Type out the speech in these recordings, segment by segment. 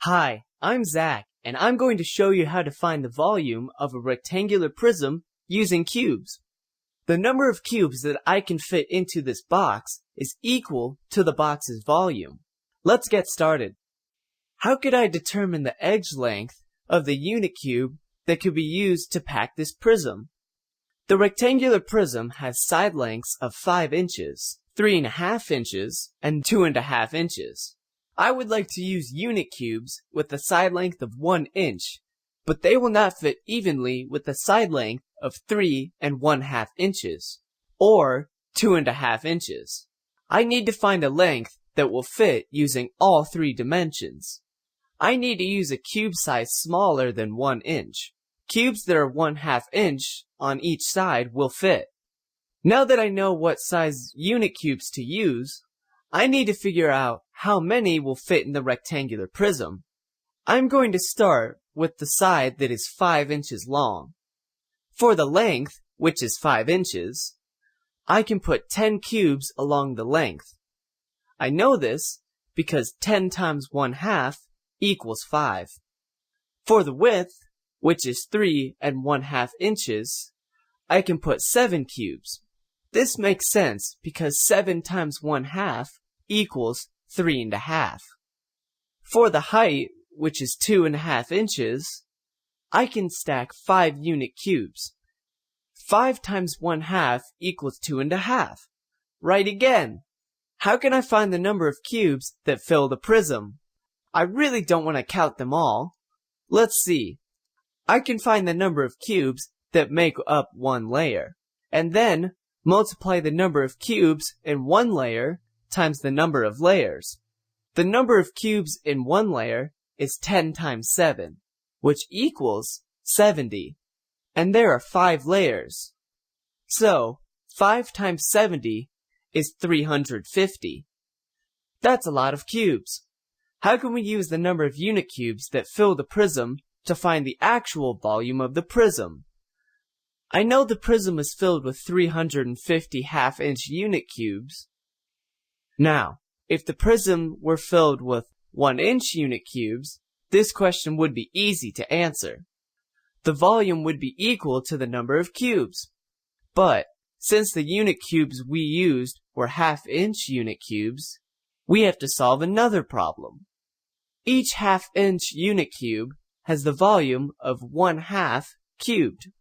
Hi, I'm Zach, and I'm going to show you how to find the volume of a rectangular prism using cubes. The number of cubes that I can fit into this box is equal to the box's volume. Let's get started. How could I determine the edge length of the unit cube that could be used to pack this prism? The rectangular prism has side lengths of 5 inches, 3.5 inches, and 2.5 inches. I would like to use unit cubes with a side length of 1 inch, but they will not fit evenly with a side length of 3.5 inches, or 2.5 inches. I need to find a length that will fit using all 3 dimensions. I need to use a cube size smaller than 1 inch. Cubes that are 1/2 inch on each side will fit. Now that I know what size unit cubes to use, I need to figure out how many will fit in the rectangular prism. I'm going to start with the side that is 5 inches long. For the length, which is 5 inches, I can put 10 cubes along the length. I know this because 10 times 1/2 equals 5. For the width, which is 3.5 inches, I can put 7 cubes. This makes sense because 7 times 1/2 equals 3.5. For the height, which is 2.5 inches, I can stack 5 unit cubes. 5 times 1/2 equals 2.5. Right again! How can I find the number of cubes that fill the prism? I really don't want to count them all. Let's see. I can find the number of cubes that make up one layer, and then multiply the number of cubes in one layer times the number of layers. The number of cubes in one layer is 10 times 7, which equals 70. And there are 5 layers. So, 5 times 70 is 350. That's a lot of cubes. How can we use the number of unit cubes that fill the prism to find the actual volume of the prism? I know the prism is filled with 350 half-inch unit cubes. Now, if the prism were filled with 1-inch unit cubes, this question would be easy to answer. The volume would be equal to the number of cubes. But, since the unit cubes we used were half-inch unit cubes, we have to solve another problem. Each half-inch unit cube has the volume of 1/2 cubed,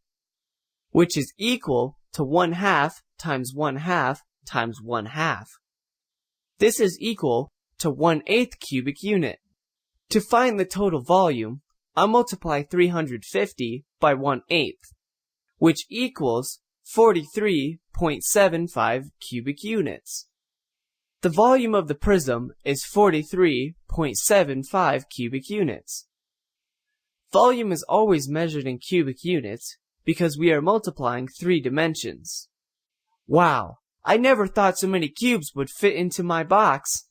which is equal to 1/2 times 1/2 times 1/2. This is equal to 1/8 cubic unit. To find the total volume, I'll multiply 350 by 1/8, which equals 43.75 cubic units. The volume of the prism is 43.75 cubic units. Volume is always measured in cubic units because we are multiplying 3 dimensions. Wow, I never thought so many cubes would fit into my box.